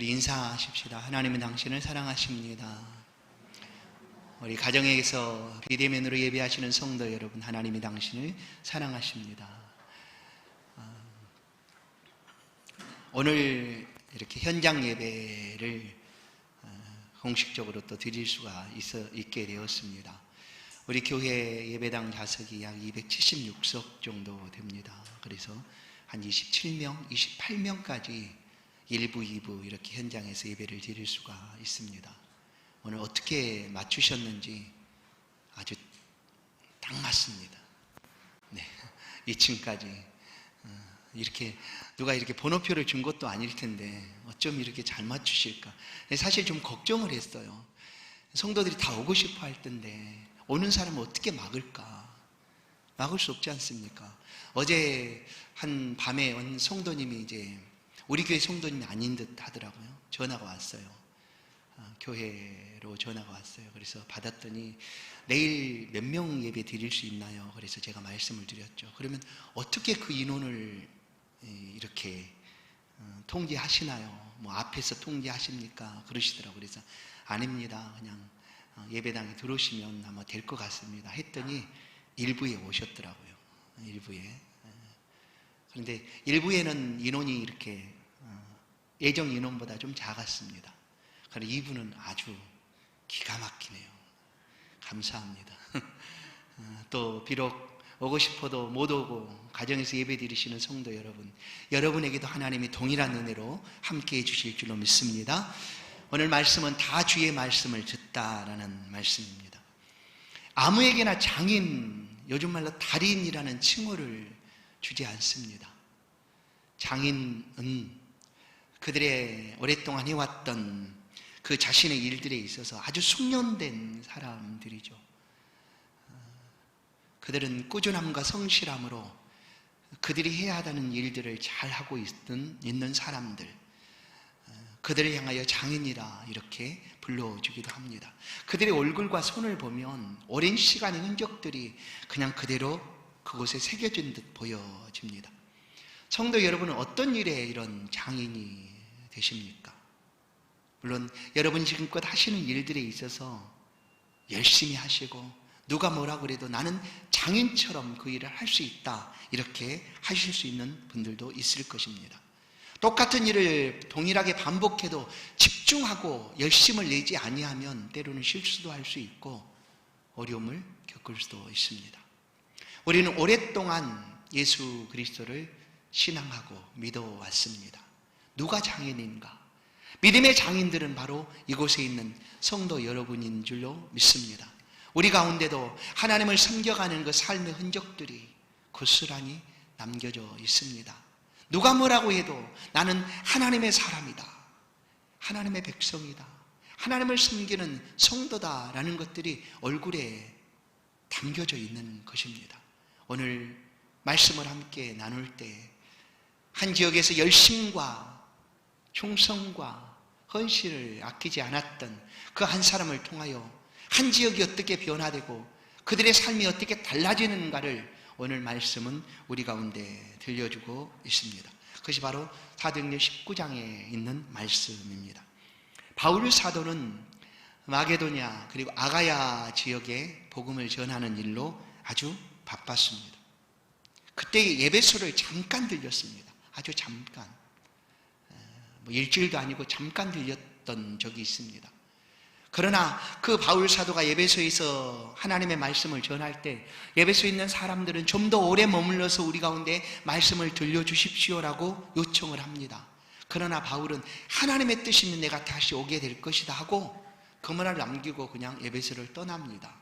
우리 인사하십시다. 하나님은 당신을 사랑하십니다. 우리 가정에서 비대면으로 예배하시는 성도 여러분, 하나님이 당신을 사랑하십니다. 오늘 이렇게 현장 예배를 공식적으로 또 드릴 수가 있게 되었습니다. 우리 교회 예배당 좌석이 약 276석 정도 됩니다. 그래서 한 27명, 28명까지 1부, 2부 이렇게 현장에서 예배를 드릴 수가 있습니다. 오늘 어떻게 맞추셨는지 아주 딱 맞습니다. 네, 2층까지 이렇게 누가 이렇게 번호표를 준 것도 아닐 텐데 어쩜 이렇게 잘 맞추실까? 사실 좀 걱정을 했어요. 성도들이 다 오고 싶어 할 텐데 오는 사람을 어떻게 막을까? 막을 수 없지 않습니까? 어제 한 밤에 온 성도님이 이제 우리 교회 성도님이 아닌 듯 하더라고요. 전화가 왔어요. 교회로 전화가 왔어요. 그래서 받았더니 내일 몇 명 예배 드릴 수 있나요? 그래서 제가 말씀을 드렸죠. 그러면 어떻게 그 인원을 이렇게 통제하시나요? 뭐 앞에서 통제하십니까? 그러시더라고요. 그래서 아닙니다. 그냥 예배당에 들어오시면 아마 될 것 같습니다. 했더니 일부에 오셨더라고요. 일부에. 그런데 일부에는 인원이 이렇게 예정 인원보다 좀 작았습니다. 그런데 2부는 아주 기가 막히네요. 감사합니다. 또 비록 오고 싶어도 못 오고 가정에서 예배 드리시는 성도 여러분, 여러분에게도 하나님이 동일한 은혜로 함께해 주실 줄로 믿습니다. 오늘 말씀은 다 주의 말씀을 듣다라는 말씀입니다. 아무에게나 장인, 요즘 말로 달인이라는 칭호를 주지 않습니다. 장인은 그들의 오랫동안 해왔던 그 자신의 일들에 있어서 아주 숙련된 사람들이죠. 그들은 꾸준함과 성실함으로 그들이 해야 하는 일들을 잘하고 있는 사람들, 그들을 향하여 장인이라 이렇게 불러주기도 합니다. 그들의 얼굴과 손을 보면 오랜 시간의 흔적들이 그냥 그대로 그곳에 새겨진 듯 보여집니다. 성도 여러분은 어떤 일에 이런 장인이 되십니까? 물론 여러분이 지금껏 하시는 일들에 있어서 열심히 하시고 누가 뭐라 그래도 나는 장인처럼 그 일을 할 수 있다 이렇게 하실 수 있는 분들도 있을 것입니다. 똑같은 일을 동일하게 반복해도 집중하고 열심을 내지 아니하면 때로는 실수도 할 수 있고 어려움을 겪을 수도 있습니다. 우리는 오랫동안 예수 그리스도를 신앙하고 믿어왔습니다. 누가 장인인가? 믿음의 장인들은 바로 이곳에 있는 성도 여러분인 줄로 믿습니다. 우리 가운데도 하나님을 섬겨가는 그 삶의 흔적들이 고스란히 남겨져 있습니다. 누가 뭐라고 해도 나는 하나님의 사람이다, 하나님의 백성이다, 하나님을 섬기는 성도다라는 것들이 얼굴에 담겨져 있는 것입니다. 오늘 말씀을 함께 나눌 때 한 지역에서 열심과 충성과 헌신을 아끼지 않았던 그 한 사람을 통하여 한 지역이 어떻게 변화되고 그들의 삶이 어떻게 달라지는가를 오늘 말씀은 우리 가운데 들려주고 있습니다. 그것이 바로 사도행전 19장에 있는 말씀입니다. 바울 사도는 마게도냐 그리고 아가야 지역에 복음을 전하는 일로 아주 바빴습니다. 그때 예배소를 잠깐 들렸습니다. 아주 잠깐, 뭐 일주일도 아니고 잠깐 들렸던 적이 있습니다. 그러나 그 바울 사도가 예배소에서 하나님의 말씀을 전할 때 예배소에 있는 사람들은 좀 더 오래 머물러서 우리 가운데 말씀을 들려주십시오라고 요청을 합니다. 그러나 바울은 하나님의 뜻이면 내가 다시 오게 될 것이다 하고 그 말을 남기고 그냥 예배소를 떠납니다.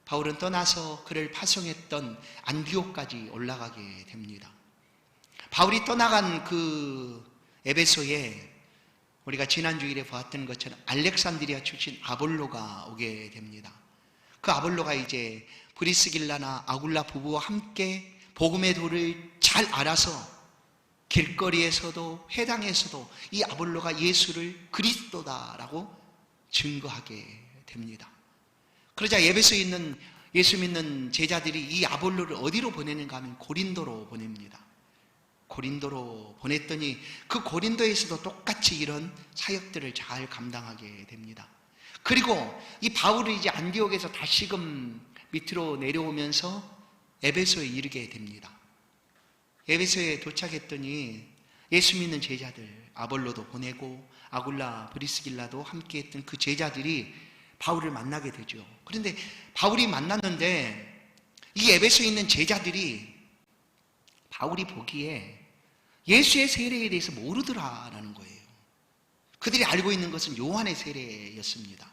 바울은 떠나서 그를 파송했던 안디옥까지 올라가게 됩니다. 바울이 떠나간 그 에베소에 우리가 지난 주일에 보았던 것처럼 알렉산드리아 출신 아볼로가 오게 됩니다. 그 아볼로가 이제 브리스길라나 아굴라 부부와 함께 복음의 도를 잘 알아서 길거리에서도 회당에서도 이 아볼로가 예수를 그리스도다라고 증거하게 됩니다. 그러자 에베소에 있는 예수 믿는 제자들이 이 아볼로를 어디로 보내는가 하면 고린도로 보냅니다. 고린도로 보냈더니 그 고린도에서도 똑같이 이런 사역들을 잘 감당하게 됩니다. 그리고 이 바울이 이제 안디옥에서 다시금 밑으로 내려오면서 에베소에 이르게 됩니다. 에베소에 도착했더니 예수 믿는 제자들 아볼로도 보내고 아굴라 브리스길라도 함께 했던 그 제자들이 바울을 만나게 되죠. 그런데 바울이 만났는데 이 에베소에 있는 제자들이 바울이 보기에 예수의 세례에 대해서 모르더라라는 거예요. 그들이 알고 있는 것은 요한의 세례였습니다.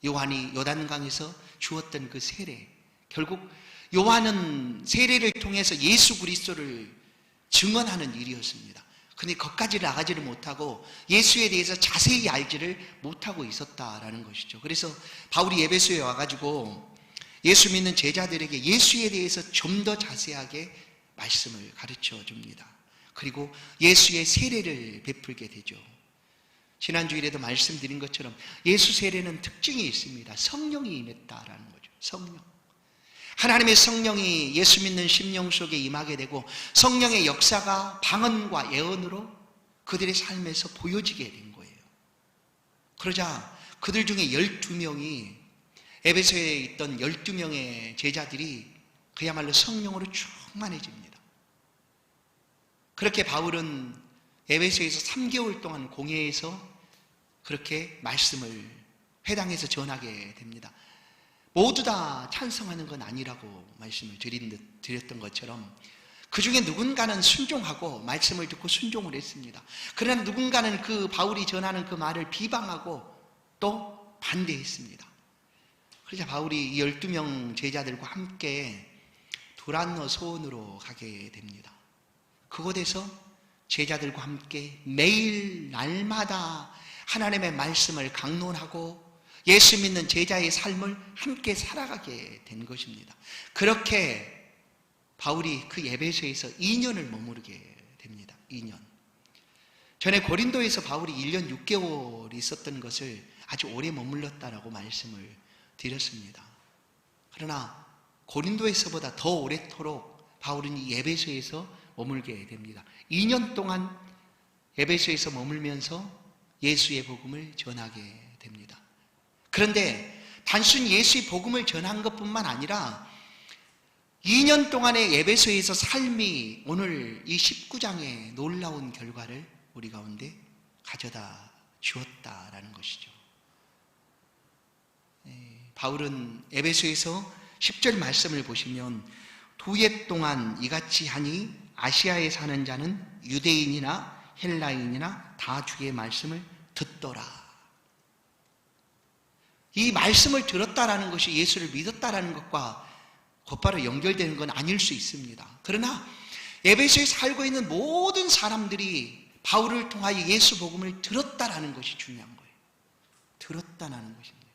요한이 요단강에서 주었던 그 세례, 결국 요한은 세례를 통해서 예수 그리스도를 증언하는 일이었습니다. 근데 거기까지 나가지를 못하고 예수에 대해서 자세히 알지를 못하고 있었다라는 것이죠. 그래서 바울이 에베소에 와가지고 예수 믿는 제자들에게 예수에 대해서 좀 더 자세하게 말씀을 가르쳐 줍니다. 그리고 예수의 세례를 베풀게 되죠. 지난주일에도 말씀드린 것처럼 예수 세례는 특징이 있습니다. 성령이 임했다라는 거죠. 성령. 하나님의 성령이 예수 믿는 심령 속에 임하게 되고 성령의 역사가 방언과 예언으로 그들의 삶에서 보여지게 된 거예요. 그러자 그들 중에 12명이 에베소에 있던 12명의 제자들이 그야말로 성령으로 충만해집니다. 그렇게 바울은 에베소에서 3개월 동안 공회에서 그렇게 말씀을 회당에서 전하게 됩니다. 모두 다 찬성하는 건 아니라고 말씀을 드렸던 것처럼 그 중에 누군가는 순종하고 말씀을 듣고 순종을 했습니다. 그러나 누군가는 그 바울이 전하는 그 말을 비방하고 또 반대했습니다. 그러자 바울이 이 12명 제자들과 함께 두란노 소원으로 가게 됩니다. 그곳에서 제자들과 함께 매일 날마다 하나님의 말씀을 강론하고 예수 믿는 제자의 삶을 함께 살아가게 된 것입니다. 그렇게 바울이 그 에베소에서 2년을 머무르게 됩니다. 2년. 전에 고린도에서 바울이 1년 6개월 있었던 것을 아주 오래 머물렀다라고 말씀을 드렸습니다. 그러나 고린도에서보다 더 오래도록 바울은 이 에베소에서 머물게 됩니다. 2년 동안 에베소에서 머물면서 예수의 복음을 전하게 됩니다. 그런데 단순히 예수의 복음을 전한 것뿐만 아니라 2년 동안의 에베소에서 삶이 오늘 이 19장의 놀라운 결과를 우리 가운데 가져다 주었다라는 것이죠. 바울은 에베소에서 10절 말씀을 보시면 2해 동안 이같이 하니 아시아에 사는 자는 유대인이나 헬라인이나 다 주의 말씀을 듣더라. 이 말씀을 들었다라는 것이 예수를 믿었다라는 것과 곧바로 연결되는 건 아닐 수 있습니다. 그러나 에베소에 살고 있는 모든 사람들이 바울을 통하여 예수 복음을 들었다라는 것이 중요한 거예요. 들었다라는 것입니다.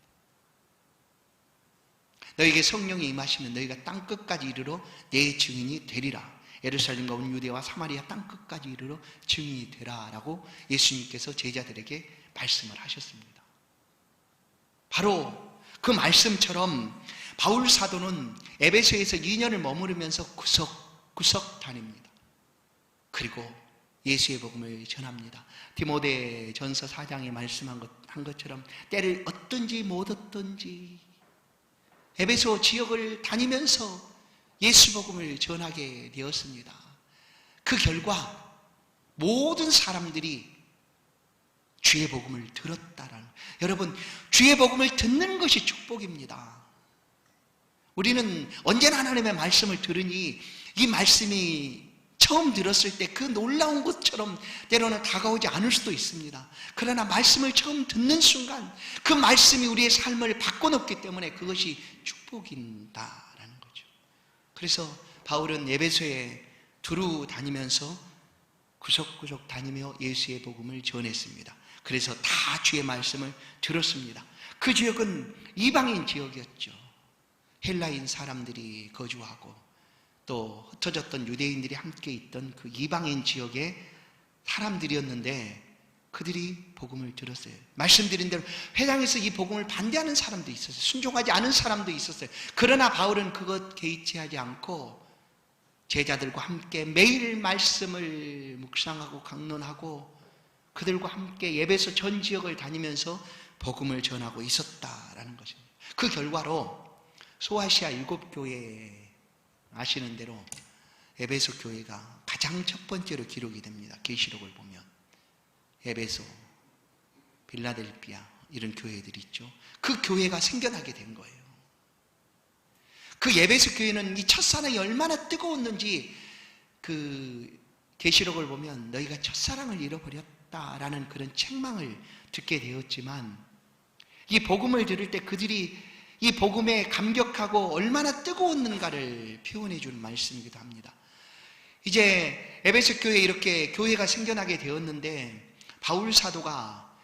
너에게 성령이 임하시면 너희가 땅끝까지 이르러 내 증인이 되리라. 예루살렘과 온 유대와 사마리아 땅끝까지 이르러 증인이 되라 라고 예수님께서 제자들에게 말씀을 하셨습니다. 바로 그 말씀처럼 바울 사도는 에베소에서 2년을 머무르면서 구석구석 다닙니다. 그리고 예수의 복음을 전합니다. 디모데 전서 4장에 말씀한 것처럼 때를 얻든지 못 얻든지 에베소 지역을 다니면서 예수 복음을 전하게 되었습니다. 그 결과 모든 사람들이 주의 복음을 들었다라는, 여러분, 주의 복음을 듣는 것이 축복입니다. 우리는 언제나 하나님의 말씀을 들으니 이 말씀이 처음 들었을 때 그 놀라운 것처럼 때로는 다가오지 않을 수도 있습니다. 그러나 말씀을 처음 듣는 순간 그 말씀이 우리의 삶을 바꿔놓기 때문에 그것이 축복인다라는 거죠. 그래서 바울은 에베소에 두루 다니면서 구석구석 다니며 예수의 복음을 전했습니다. 그래서 다 주의 말씀을 들었습니다. 그 지역은 이방인 지역이었죠. 헬라인 사람들이 거주하고 또 흩어졌던 유대인들이 함께 있던 그 이방인 지역의 사람들이었는데 그들이 복음을 들었어요. 말씀드린 대로 회당에서 이 복음을 반대하는 사람도 있었어요. 순종하지 않은 사람도 있었어요. 그러나 바울은 그것 개의치하지 않고 제자들과 함께 매일 말씀을 묵상하고 강론하고 그들과 함께 예배소 전 지역을 다니면서 복음을 전하고 있었다라는 것입니다. 그 결과로 소아시아 7교회 아시는 대로 에베소 교회가 가장 첫 번째로 기록이 됩니다. 계시록을 보면 에베소, 빌라델피아 이런 교회들이 있죠. 그 교회가 생겨나게 된 거예요. 그 에베소 교회는 이 첫사랑이 얼마나 뜨거웠는지 그 계시록을 보면 너희가 첫사랑을 잃어버렸다라는 그런 책망을 듣게 되었지만 이 복음을 들을 때 그들이 이 복음에 감격하고 얼마나 뜨거웠는가를 표현해 주는 말씀이기도 합니다. 이제 에베소 교회에 이렇게 교회가 생겨나게 되었는데 바울 사도가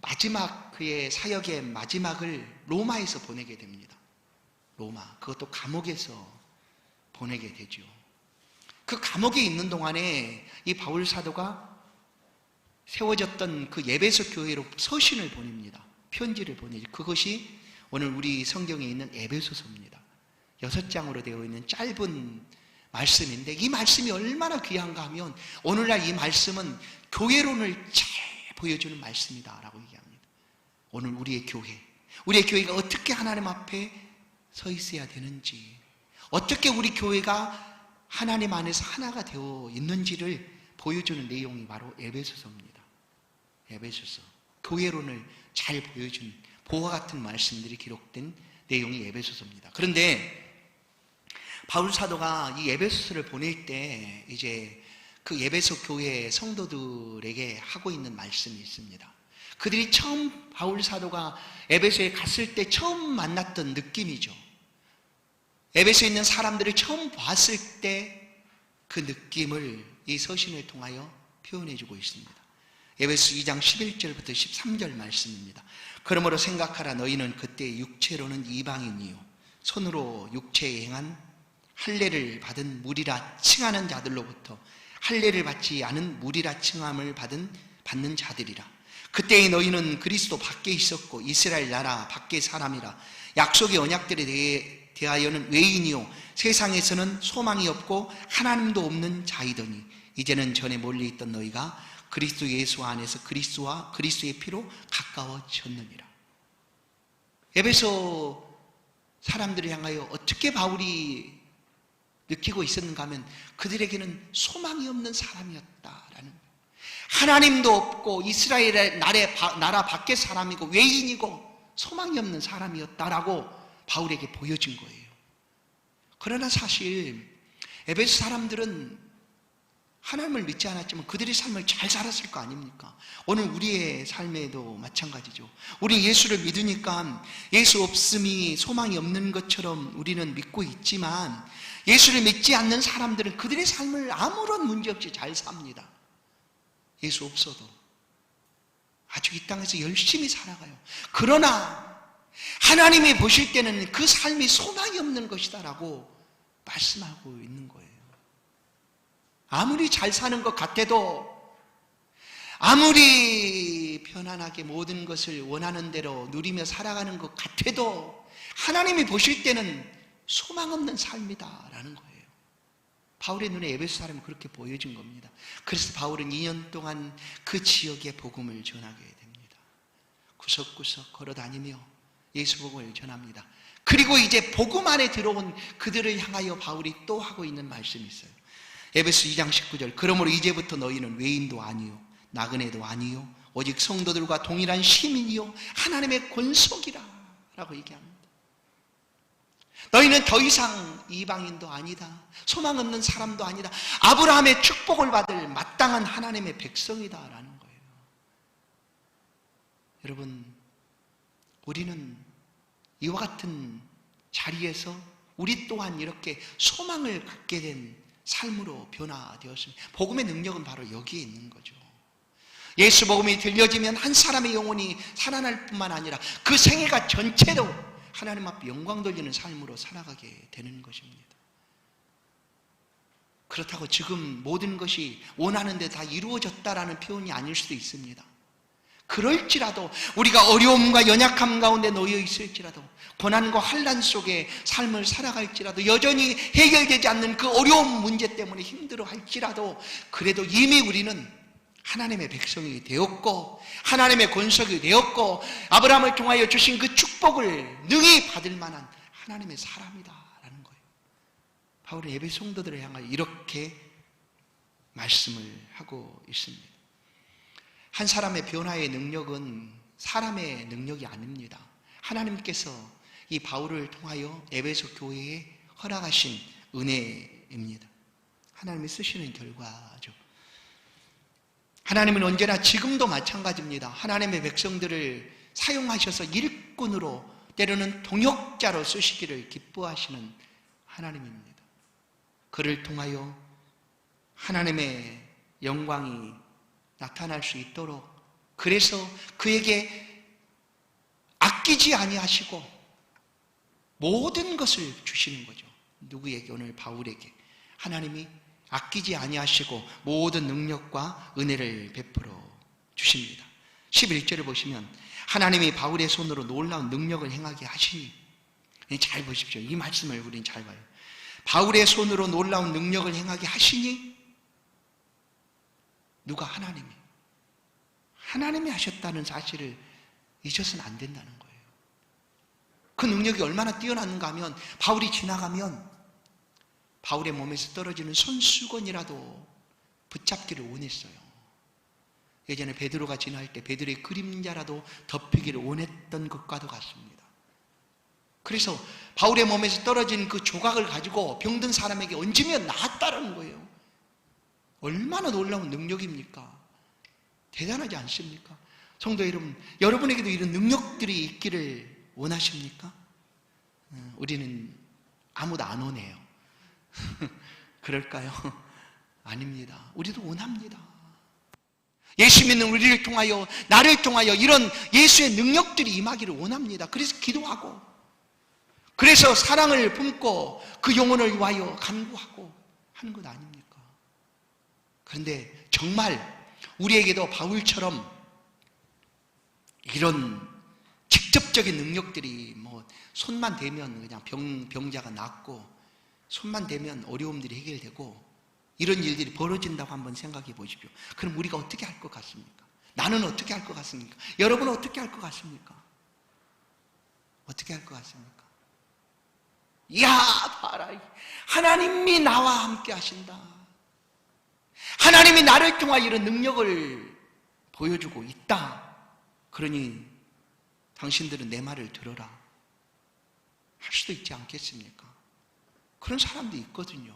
마지막 그의 사역의 마지막을 로마에서 보내게 됩니다. 로마, 그것도 감옥에서 보내게 되죠. 그 감옥에 있는 동안에 이 바울 사도가 세워졌던 그 에베소 교회로 서신을 보냅니다. 편지를 보내죠. 그것이 오늘 우리 성경에 있는 에베소서입니다. 6장으로 되어 있는 짧은 말씀인데 이 말씀이 얼마나 귀한가 하면 오늘날 이 말씀은 교회론을 잘 보여주는 말씀이다 라고 얘기합니다. 오늘 우리의 교회가 어떻게 하나님 앞에 서 있어야 되는지, 어떻게 우리 교회가 하나님 안에서 하나가 되어 있는지를 보여주는 내용이 바로 에베소서입니다. 에베소서, 교회론을 잘 보여준 보화 같은 말씀들이 기록된 내용이 에베소서입니다. 그런데 바울 사도가 이 에베소서를 보낼 때 이제 그 에베소 교회 성도들에게 하고 있는 말씀이 있습니다. 그들이 처음 바울 사도가 에베소에 갔을 때 처음 만났던 느낌이죠. 에베소에 있는 사람들을 처음 봤을 때 그 느낌을 이 서신을 통하여 표현해 주고 있습니다. 에베소 2장 11절부터 13절 말씀입니다. 그러므로 생각하라. 너희는 그때 육체로는 이방인이요 손으로 육체에 행한 할례를 받은 무리라 칭하는 자들로부터 할례를 받지 않은 무리라 칭함을 받는 자들이라. 그때의 너희는 그리스도 밖에 있었고 이스라엘 나라 밖의 사람이라. 약속의 언약들에 대하여는 외인이요 세상에서는 소망이 없고 하나님도 없는 자이더니 이제는 전에 멀리 있던 너희가 그리스도 예수 안에서 그리스도와 그리스도의 피로 가까워졌느니라. 에베소 사람들을 향하여 어떻게 바울이 느끼고 있었는가 하면 그들에게는 소망이 없는 사람이었다라는 거예요. 하나님도 없고 이스라엘의 나라 밖의 사람이고 외인이고 소망이 없는 사람이었다라고 바울에게 보여진 거예요. 그러나 사실 에베소 사람들은 하나님을 믿지 않았지만 그들의 삶을 잘 살았을 거 아닙니까? 오늘 우리의 삶에도 마찬가지죠. 우리 예수를 믿으니까 예수 없음이 소망이 없는 것처럼 우리는 믿고 있지만 예수를 믿지 않는 사람들은 그들의 삶을 아무런 문제 없이 잘 삽니다. 예수 없어도 아주 이 땅에서 열심히 살아가요. 그러나 하나님이 보실 때는 그 삶이 소망이 없는 것이다라고 말씀하고 있는 거예요. 아무리 잘 사는 것 같아도, 아무리 편안하게 모든 것을 원하는 대로 누리며 살아가는 것 같아도 하나님이 보실 때는 소망 없는 삶이다라는 거예요. 바울의 눈에 에베소 사람이 그렇게 보여진 겁니다. 그래서 바울은 2년 동안 그 지역의 복음을 전하게 됩니다. 구석구석 걸어다니며 예수 복음을 전합니다. 그리고 이제 복음 안에 들어온 그들을 향하여 바울이 또 하고 있는 말씀이 있어요. 에베소 2장 19절. 그러므로 이제부터 너희는 외인도 아니요 나그네도 아니요 오직 성도들과 동일한 시민이요 하나님의 권속이라 라고 얘기합니다. 너희는 더 이상 이방인도 아니다, 소망 없는 사람도 아니다, 아브라함의 축복을 받을 마땅한 하나님의 백성이다라는 거예요. 여러분, 우리는 이와 같은 자리에서 우리 또한 이렇게 소망을 갖게 된 삶으로 변화되었습니다. 복음의 능력은 바로 여기에 있는 거죠. 예수 복음이 들려지면 한 사람의 영혼이 살아날 뿐만 아니라 그 생애가 전체로 하나님 앞에 영광 돌리는 삶으로 살아가게 되는 것입니다. 그렇다고 지금 모든 것이 원하는 데 다 이루어졌다라는 표현이 아닐 수도 있습니다. 그럴지라도 우리가 어려움과 연약함 가운데 놓여 있을지라도 고난과 환난 속에 삶을 살아갈지라도 여전히 해결되지 않는 그 어려운 문제 때문에 힘들어할지라도 그래도 이미 우리는 하나님의 백성이 되었고 하나님의 권속이 되었고 아브라함을 통하여 주신 그 축복을 능히 받을 만한 하나님의 사람이다라는 거예요. 바울은 예배 성도들을 향하여 이렇게 말씀을 하고 있습니다. 한 사람의 변화의 능력은 사람의 능력이 아닙니다. 하나님께서 이 바울을 통하여 에베소 교회에 허락하신 은혜입니다. 하나님이 쓰시는 결과죠. 하나님은 언제나 지금도 마찬가지입니다. 하나님의 백성들을 사용하셔서 일꾼으로 때로는 동역자로 쓰시기를 기뻐하시는 하나님입니다. 그를 통하여 하나님의 영광이 나타날 수 있도록 그래서 그에게 아끼지 아니하시고 모든 것을 주시는 거죠. 누구에게? 오늘 바울에게 하나님이 아끼지 아니하시고 모든 능력과 은혜를 베풀어 주십니다. 11절을 보시면 하나님이 바울의 손으로 놀라운 능력을 행하게 하시니, 잘 보십시오. 이 말씀을 우리는 잘 봐요. 바울의 손으로 놀라운 능력을 행하게 하시니 누가? 하나님이 하셨다는 사실을 잊어서는 안 된다는 거예요. 그 능력이 얼마나 뛰어났는가 하면 바울이 지나가면 바울의 몸에서 떨어지는 손수건이라도 붙잡기를 원했어요. 예전에 베드로가 지날 때 베드로의 그림자라도 덮이기를 원했던 것과도 같습니다. 그래서 바울의 몸에서 떨어진 그 조각을 가지고 병든 사람에게 얹으면 나았다는 거예요. 얼마나 놀라운 능력입니까? 대단하지 않습니까? 성도 여러분, 여러분에게도 이런 능력들이 있기를 원하십니까? 우리는 아무도 안 오네요. 그럴까요? 아닙니다. 우리도 원합니다. 예수 믿는 우리를 통하여, 나를 통하여 이런 예수의 능력들이 임하기를 원합니다. 그래서 기도하고, 그래서 사랑을 품고 그 영혼을 위하여 간구하고 하는 것 아닙니까? 그런데 정말 우리에게도 바울처럼 이런 직접적인 능력들이 손만 대면 그냥 병자가 낫고 손만 대면 어려움들이 해결되고 이런 일들이 벌어진다고 한번 생각해 보십시오. 그럼 우리가 어떻게 할 것 같습니까? 나는 어떻게 할 것 같습니까? 여러분은 어떻게 할 것 같습니까? 어떻게 할 것 같습니까? 이야, 봐라, 하나님이 나와 함께 하신다. 하나님이 나를 통하여 이런 능력을 보여주고 있다. 그러니 당신들은 내 말을 들어라 할 수도 있지 않겠습니까? 그런 사람도 있거든요.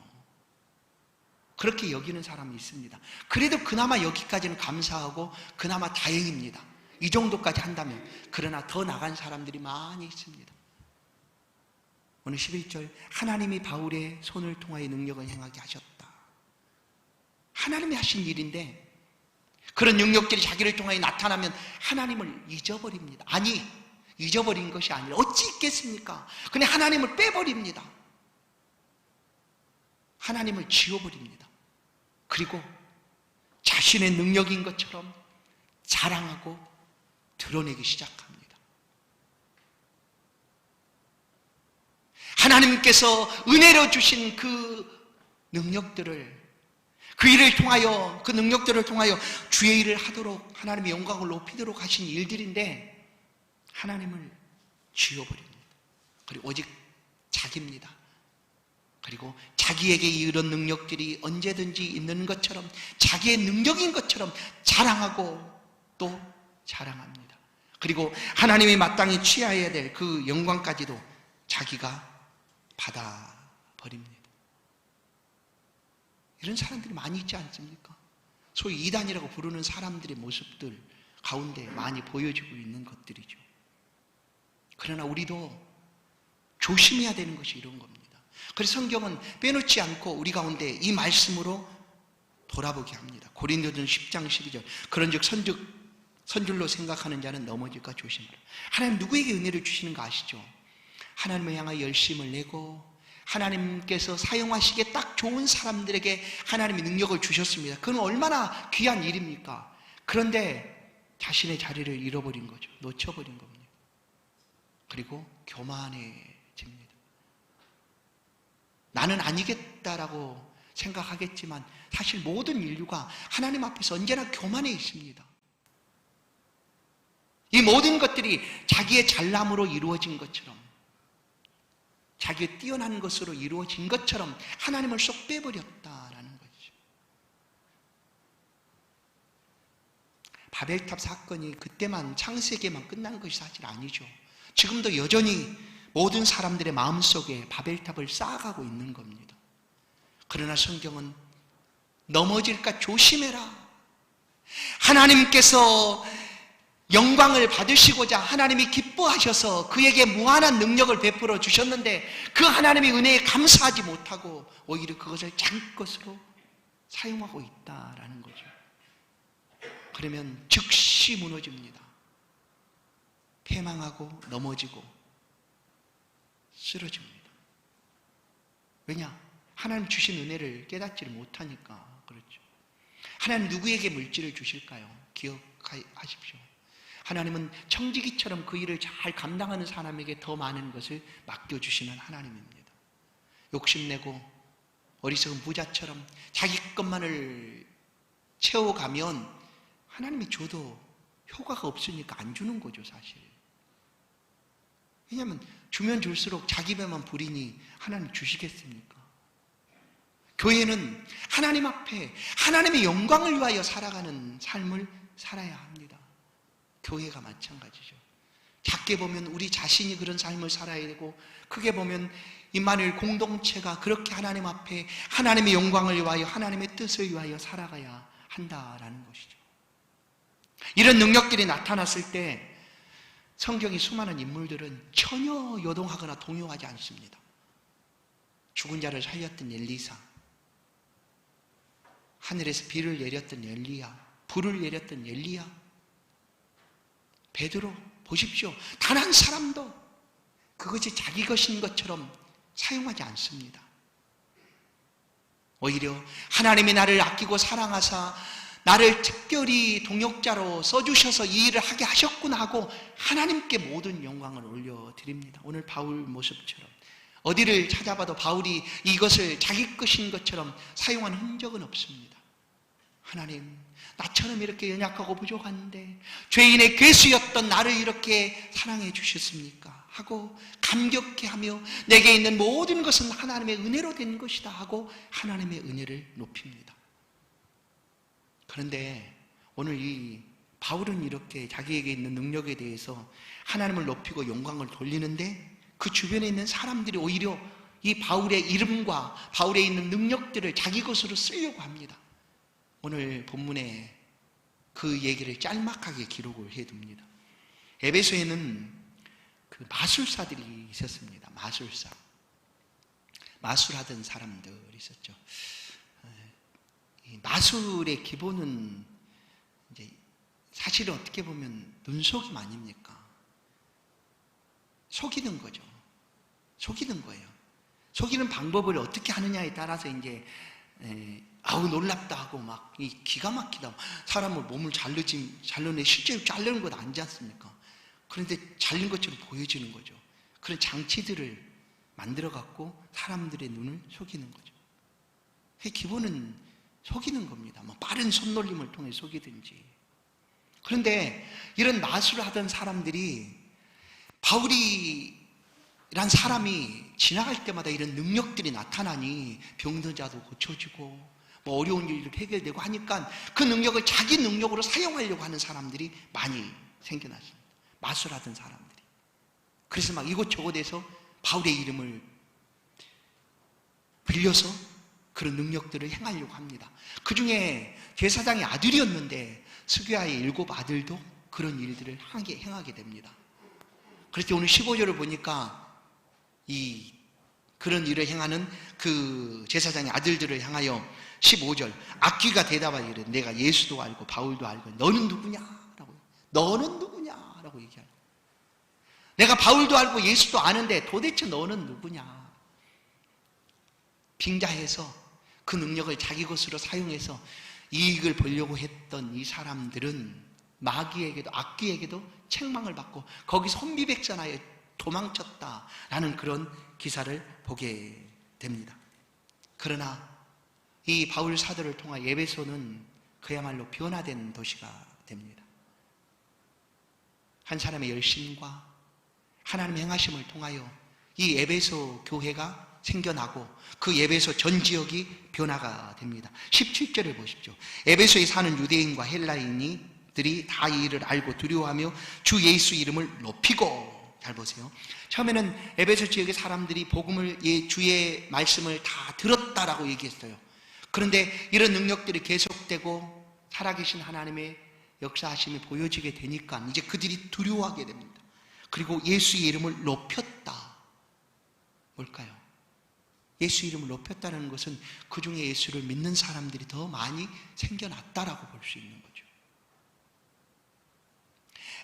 그렇게 여기는 사람이 있습니다. 그래도 그나마 여기까지는 감사하고 그나마 다행입니다. 이 정도까지 한다면. 그러나 더 나간 사람들이 많이 있습니다. 오늘 11절, 하나님이 바울의 손을 통하여 능력을 행하게 하셨다. 하나님이 하신 일인데 그런 능력들이 자기를 통하여 나타나면 하나님을 잊어버립니다. 아니, 잊어버린 것이 아니라 어찌 있겠습니까? 그냥 하나님을 빼버립니다. 하나님을 지워버립니다. 그리고 자신의 능력인 것처럼 자랑하고 드러내기 시작합니다. 하나님께서 은혜로 주신 그 능력들을, 그 일을 통하여, 그 능력들을 통하여 주의 일을 하도록 하나님의 영광을 높이도록 하신 일들인데 하나님을 지워버립니다. 그리고 오직 자기입니다. 그리고 자기에게 이런 능력들이 언제든지 있는 것처럼, 자기의 능력인 것처럼 자랑하고 또 자랑합니다. 그리고 하나님이 마땅히 취하여야 될 그 영광까지도 자기가 받아버립니다. 이런 사람들이 많이 있지 않습니까? 소위 이단이라고 부르는 사람들의 모습들 가운데 많이 보여지고 있는 것들이죠. 그러나 우리도 조심해야 되는 것이 이런 겁니다. 그래서 성경은 빼놓지 않고 우리 가운데 이 말씀으로 돌아보게 합니다. 고린도전 10장 12절, 그런즉 선줄로 생각하는 자는 넘어질까 조심하라. 하나님 누구에게 은혜를 주시는가 아시죠? 하나님을 향하여 열심을 내고 하나님께서 사용하시기에 딱 좋은 사람들에게 하나님이 능력을 주셨습니다. 그건 얼마나 귀한 일입니까? 그런데 자신의 자리를 잃어버린 거죠. 놓쳐버린 겁니다. 그리고 교만해집니다. 나는 아니겠다라고 생각하겠지만 사실 모든 인류가 하나님 앞에서 언제나 교만해 있습니다. 이 모든 것들이 자기의 잘남으로 이루어진 것처럼, 자기의 뛰어난 것으로 이루어진 것처럼 하나님을 쏙 빼버렸다라는 거죠. 바벨탑 사건이 그때만, 창세기에만 끝난 것이 사실 아니죠. 지금도 여전히 모든 사람들의 마음속에 바벨탑을 쌓아가고 있는 겁니다. 그러나 성경은 넘어질까 조심해라. 하나님께서 영광을 받으시고자 하나님이 기뻐하셔서 그에게 무한한 능력을 베풀어 주셨는데 그 하나님의 은혜에 감사하지 못하고 오히려 그것을 자기 것으로 사용하고 있다라는 거죠. 그러면 즉시 무너집니다. 패망하고 넘어지고 쓰러집니다. 왜냐? 하나님 주신 은혜를 깨닫지를 못하니까 그렇죠. 하나님 누구에게 물질을 주실까요? 기억하십시오. 하나님은 청지기처럼 그 일을 잘 감당하는 사람에게 더 많은 것을 맡겨주시는 하나님입니다. 욕심내고 어리석은 부자처럼 자기 것만을 채워가면 하나님이 줘도 효과가 없으니까 안 주는 거죠, 사실. 왜냐하면 주면 줄수록 자기 배만 부리니 하나님 주시겠습니까? 교회는 하나님 앞에 하나님의 영광을 위하여 살아가는 삶을 살아야 합니다. 교회가 마찬가지죠. 작게 보면 우리 자신이 그런 삶을 살아야 되고, 크게 보면 임마누엘 공동체가 그렇게 하나님 앞에 하나님의 영광을 위하여 하나님의 뜻을 위하여 살아가야 한다라는 것이죠. 이런 능력들이 나타났을 때 성경의 수많은 인물들은 전혀 요동하거나 동요하지 않습니다. 죽은 자를 살렸던 엘리사, 하늘에서 비를 내렸던 엘리야, 불을 내렸던 엘리야, 베드로, 보십시오. 단 한 사람도 그것이 자기 것인 것처럼 사용하지 않습니다. 오히려 하나님이 나를 아끼고 사랑하사 나를 특별히 동역자로 써주셔서 이 일을 하게 하셨구나 하고 하나님께 모든 영광을 올려드립니다. 오늘 바울 모습처럼 어디를 찾아봐도 바울이 이것을 자기 것인 것처럼 사용한 흔적은 없습니다. 하나님, 나처럼 이렇게 연약하고 부족한데 죄인의 괴수였던 나를 이렇게 사랑해 주셨습니까? 하고 감격해하며 내게 있는 모든 것은 하나님의 은혜로 된 것이다 하고 하나님의 은혜를 높입니다. 그런데 오늘 이 바울은 이렇게 자기에게 있는 능력에 대해서 하나님을 높이고 영광을 돌리는데 그 주변에 있는 사람들이 오히려 이 바울의 이름과 바울에 있는 능력들을 자기 것으로 쓰려고 합니다. 오늘 본문에 그 얘기를 짤막하게 기록을 해둡니다. 에베소에는 그 마술사들이 있었습니다. 마술하던 사람들이 있었죠. 이 마술의 기본은 이제 사실은 어떻게 보면 눈속임 아닙니까? 속이는 거죠. 속이는 거예요. 속이는 방법을 어떻게 하느냐에 따라서 이제 아우 놀랍다 하고 막 이 기가 막히다, 사람을 몸을 잘라내 실제로 자르는 것 아니지 않습니까? 그런데 잘린 것처럼 보여지는 거죠. 그런 장치들을 만들어 갖고 사람들의 눈을 속이는 거죠. 기본은 속이는 겁니다. 뭐 빠른 손놀림을 통해 속이든지. 그런데 이런 마술을 하던 사람들이 바울이란 사람이 지나갈 때마다 이런 능력들이 나타나니 병든 자도 고쳐지고 뭐 어려운 일도 해결되고 하니까 그 능력을 자기 능력으로 사용하려고 하는 사람들이 많이 생겨났습니다. 마술하던 사람들이. 그래서 막 이곳저곳에서 바울의 이름을 빌려서 그런 능력들을 행하려고 합니다. 그 중에 제사장의 아들이었는데 스교야의 7 아들도 그런 일들을 행하게 됩니다. 그래서 오늘 15절을 보니까 그런 일을 행하는 그 제사장의 아들들을 향하여 15절 악귀가 대답하여 이르되 내가 예수도 알고 바울도 알고 너는 누구냐? 라고 얘기하는. 내가 바울도 알고 예수도 아는데 도대체 너는 누구냐? 빙자해서 그 능력을 자기 것으로 사용해서 이익을 보려고 했던 이 사람들은 마귀에게도 악귀에게도 책망을 받고 거기서 혼비백산하여 도망쳤다라는 그런 기사를 보게 됩니다. 그러나 이 바울 사도를 통하 에베소는 그야말로 변화된 도시가 됩니다. 한 사람의 열심과 하나님의 행하심을 통하여 이 에베소 교회가 생겨나고 그 에베소 전 지역이 변화가 됩니다. 17절을 보십시오. 에베소에 사는 유대인과 헬라인들이 다 이 일을 알고 두려워하며 주 예수 이름을 높이고, 잘 보세요. 처음에는 에베소 지역의 사람들이 복음을, 주의 말씀을 다 들었다라고 얘기했어요. 그런데 이런 능력들이 계속되고 살아계신 하나님의 역사하심이 보여지게 되니까 이제 그들이 두려워하게 됩니다. 그리고 예수의 이름을 높였다. 뭘까요? 예수 이름을 높였다는 것은 그 중에 예수를 믿는 사람들이 더 많이 생겨났다라고 볼 수 있는 거죠.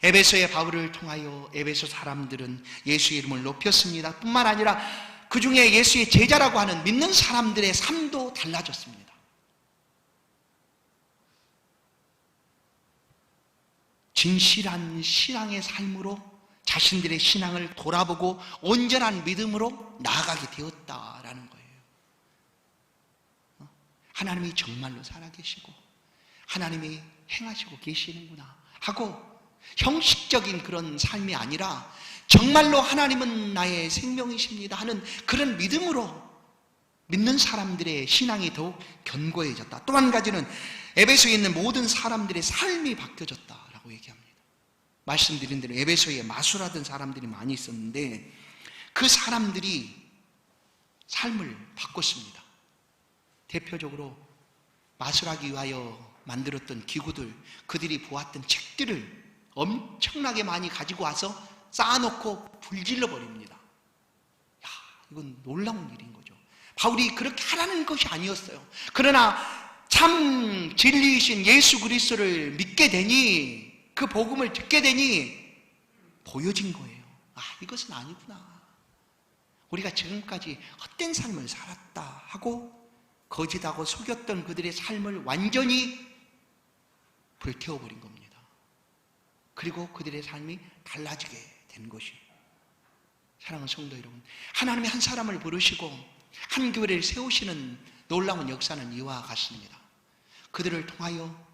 에베소의 바울을 통하여 에베소 사람들은 예수 이름을 높였습니다. 뿐만 아니라 그 중에 예수의 제자라고 하는 믿는 사람들의 삶도 달라졌습니다. 진실한 신앙의 삶으로 자신들의 신앙을 돌아보고 온전한 믿음으로 나아가게 되었다라는 거예요. 하나님이 정말로 살아계시고 하나님이 행하시고 계시는구나 하고 형식적인 그런 삶이 아니라 정말로 하나님은 나의 생명이십니다 하는 그런 믿음으로 믿는 사람들의 신앙이 더욱 견고해졌다. 또 한 가지는 에베소에 있는 모든 사람들의 삶이 바뀌어졌다라고 얘기합니다. 말씀드린 대로 에베소에 마술하던 사람들이 많이 있었는데 그 사람들이 삶을 바꿨습니다. 대표적으로 마술하기 위하여 만들었던 기구들, 그들이 보았던 책들을 엄청나게 많이 가지고 와서 쌓아놓고 불질러 버립니다. 야, 이건 놀라운 일인 거죠. 바울이 그렇게 하라는 것이 아니었어요. 그러나 참 진리이신 예수 그리스도를 믿게 되니, 그 복음을 듣게 되니 보여진 거예요. 아, 이것은 아니구나. 우리가 지금까지 헛된 삶을 살았다 하고 거짓하고 속였던 그들의 삶을 완전히 불태워버린 겁니다. 그리고 그들의 삶이 달라지게 된 것이, 사랑하는 성도 여러분, 하나님이 한 사람을 부르시고 한 교회를 세우시는 놀라운 역사는 이와 같습니다. 그들을 통하여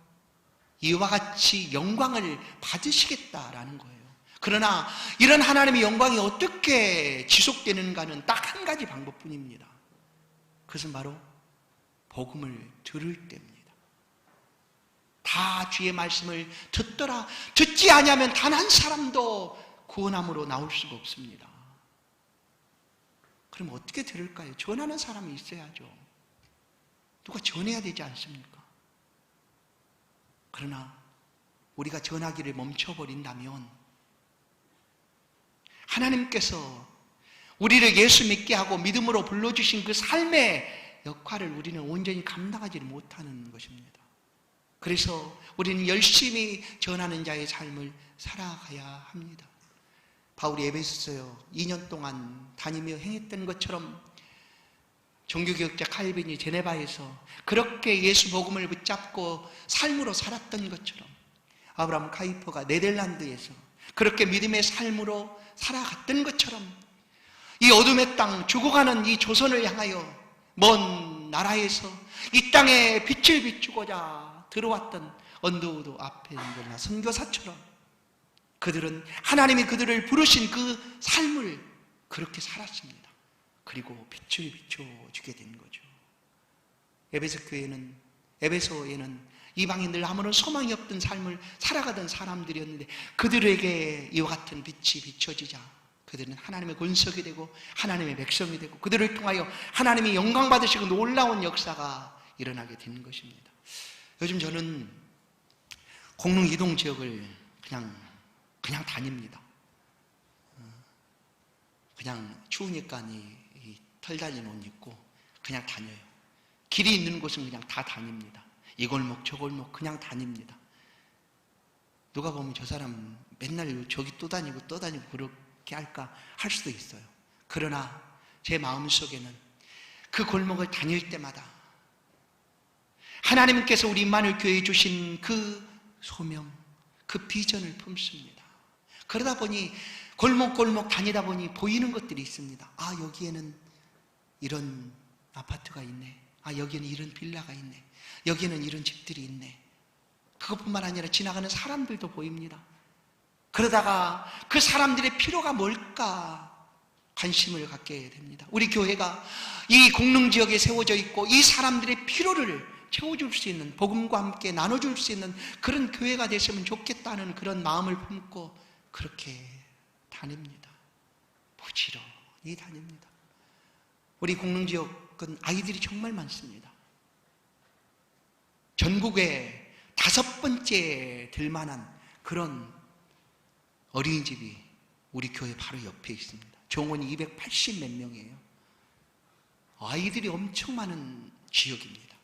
이와 같이 영광을 받으시겠다라는 거예요. 그러나 이런 하나님의 영광이 어떻게 지속되는가는 딱 한 가지 방법뿐입니다. 그것은 바로 복음을 들을 때입니다. 다 주의 말씀을 듣더라. 듣지 아니하면 단 한 사람도 구원함으로 나올 수가 없습니다. 그럼 어떻게 들을까요? 전하는 사람이 있어야죠. 누가 전해야 되지 않습니까? 그러나 우리가 전하기를 멈춰버린다면 하나님께서 우리를 예수 믿게 하고 믿음으로 불러주신 그 삶의 역할을 우리는 온전히 감당하지를 못하는 것입니다. 그래서 우리는 열심히 전하는 자의 삶을 살아가야 합니다. 바울이 에베소서 2년 동안 다니며 행했던 것처럼 종교개혁자 칼빈이 제네바에서 그렇게 예수 복음을 붙잡고 삶으로 살았던 것처럼 아브라함 카이퍼가 네덜란드에서 그렇게 믿음의 삶으로 살아갔던 것처럼 이 어둠의 땅, 죽어가는 이 조선을 향하여 먼 나라에서 이 땅에 빛을 비추고자 들어왔던 언더우드 앞에 있는 선교사처럼 그들은 하나님이 그들을 부르신 그 삶을 그렇게 살았습니다. 그리고 빛을 비춰주게 된 거죠. 에베소에는 이방인들 아무런 소망이 없던 삶을 살아가던 사람들이었는데 그들에게 이와 같은 빛이 비춰지자 그들은 하나님의 권석이 되고 하나님의 백성이 되고 그들을 통하여 하나님이 영광 받으시고 놀라운 역사가 일어나게 된 것입니다. 요즘 저는 공릉 이동 지역을 그냥 다닙니다. 그냥 추우니까 이 털 달린 옷 입고 그냥 다녀요. 길이 있는 곳은 그냥 다 다닙니다. 이 골목 저 골목 그냥 다닙니다. 누가 보면 저 사람 맨날 저기 또 다니고 그렇게 할까 할 수도 있어요. 그러나 제 마음속에는 그 골목을 다닐 때마다 하나님께서 우리 임마누엘 교회에 주신 그 소명, 그 비전을 품습니다. 그러다 보니 골목골목 다니다 보니 보이는 것들이 있습니다. 아, 여기에는 이런 아파트가 있네. 아, 여기는 이런 빌라가 있네. 여기는 이런 집들이 있네. 그것뿐만 아니라 지나가는 사람들도 보입니다. 그러다가 그 사람들의 필요가 뭘까 관심을 갖게 됩니다. 우리 교회가 이 공릉지역에 세워져 있고 이 사람들의 필요를 채워줄 수 있는, 복음과 함께 나눠줄 수 있는 그런 교회가 됐으면 좋겠다는 그런 마음을 품고 그렇게 다닙니다. 부지런히 다닙니다. 우리 공릉지역은 아이들이 정말 많습니다. 전국에 5번째 될 만한 그런 어린이집이 우리 교회 바로 옆에 있습니다. 종원이 280 몇 명이에요. 아이들이 엄청 많은 지역입니다.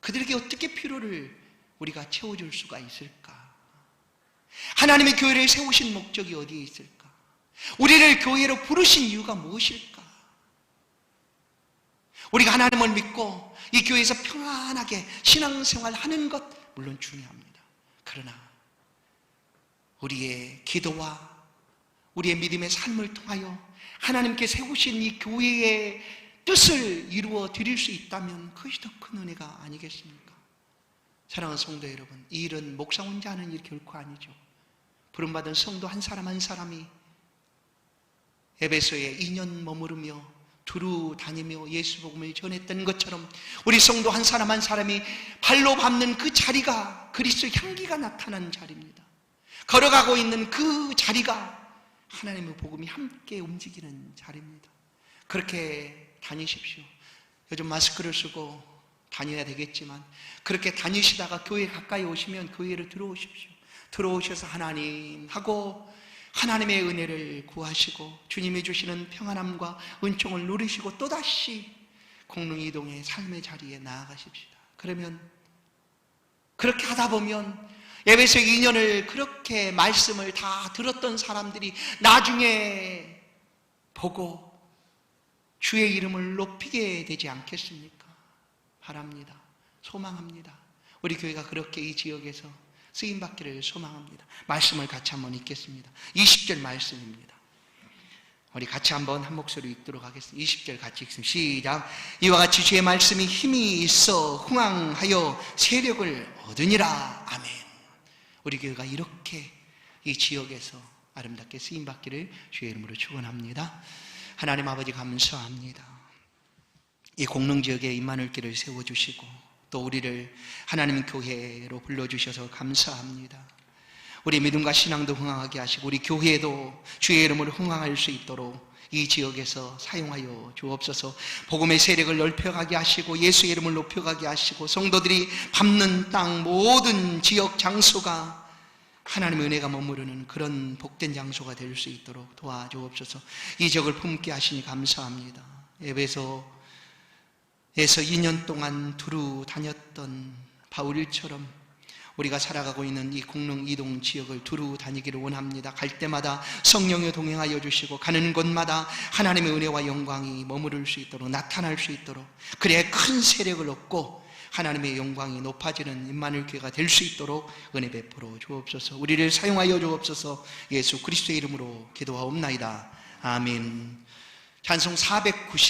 그들에게 어떻게 필요를 우리가 채워줄 수가 있을까? 하나님의 교회를 세우신 목적이 어디에 있을까? 우리를 교회로 부르신 이유가 무엇일까? 우리가 하나님을 믿고 이 교회에서 평안하게 신앙생활 하는 것 물론 중요합니다. 그러나 우리의 기도와 우리의 믿음의 삶을 통하여 하나님께 세우신 이 교회의 뜻을 이루어 드릴 수 있다면 그것이 더 큰 은혜가 아니겠습니까? 사랑하는 성도 여러분, 이 일은 목사 혼자 하는 일 결코 아니죠. 부름받은 성도 한 사람 한 사람이 에베소에 2년 머무르며 두루 다니며 예수 복음을 전했던 것처럼 우리 성도 한 사람 한 사람이 발로 밟는 그 자리가 그리스도의 향기가 나타나는 자리입니다. 걸어가고 있는 그 자리가 하나님의 복음이 함께 움직이는 자리입니다. 그렇게 다니십시오. 요즘 마스크를 쓰고 다녀야 되겠지만 그렇게 다니시다가 교회 가까이 오시면 교회로 들어오십시오. 들어오셔서 하나님하고 하나님의 은혜를 구하시고 주님이 주시는 평안함과 은총을 누리시고 또다시 공릉이동의 삶의 자리에 나아가십시다. 그러면 그렇게 하다 보면 에베소 2년을 그렇게 말씀을 다 들었던 사람들이 나중에 보고 주의 이름을 높이게 되지 않겠습니까? 바랍니다. 소망합니다. 우리 교회가 그렇게 이 지역에서 쓰임받기를 소망합니다. 말씀을 같이 한번 읽겠습니다. 20절 말씀입니다. 우리 같이 한번 한 목소리 읽도록 하겠습니다. 20절 같이 읽습니다. 시작. 이와 같이 주의 말씀이 힘이 있어 흥왕하여 세력을 얻으니라. 아멘. 우리 교회가 이렇게 이 지역에서 아름답게 쓰임받기를 주의 이름으로 축원합니다. 하나님 아버지 감사합니다. 이 공릉지역에 임마누엘교회를 세워주시고 또 우리를 하나님 교회로 불러주셔서 감사합니다. 우리 믿음과 신앙도 흥황하게 하시고 우리 교회도 주의 이름으로 흥황할 수 있도록 이 지역에서 사용하여 주옵소서. 복음의 세력을 넓혀가게 하시고 예수의 이름을 높여가게 하시고 성도들이 밟는 땅 모든 지역 장소가 하나님의 은혜가 머무르는 그런 복된 장소가 될 수 있도록 도와주옵소서. 이 지역을 품게 하시니 감사합니다. 에베소에서 2년 동안 두루 다녔던 바울일처럼 우리가 살아가고 있는 이 공릉 이동 지역을 두루 다니기를 원합니다. 갈 때마다 성령이 동행하여 주시고 가는 곳마다 하나님의 은혜와 영광이 머무를 수 있도록 나타날 수 있도록 그래야 큰 세력을 얻고 하나님의 영광이 높아지는 임마누엘교회가 될 수 있도록 은혜 베풀어 주옵소서. 우리를 사용하여 주옵소서. 예수 그리스도의 이름으로 기도하옵나이다. 아멘. 찬송 490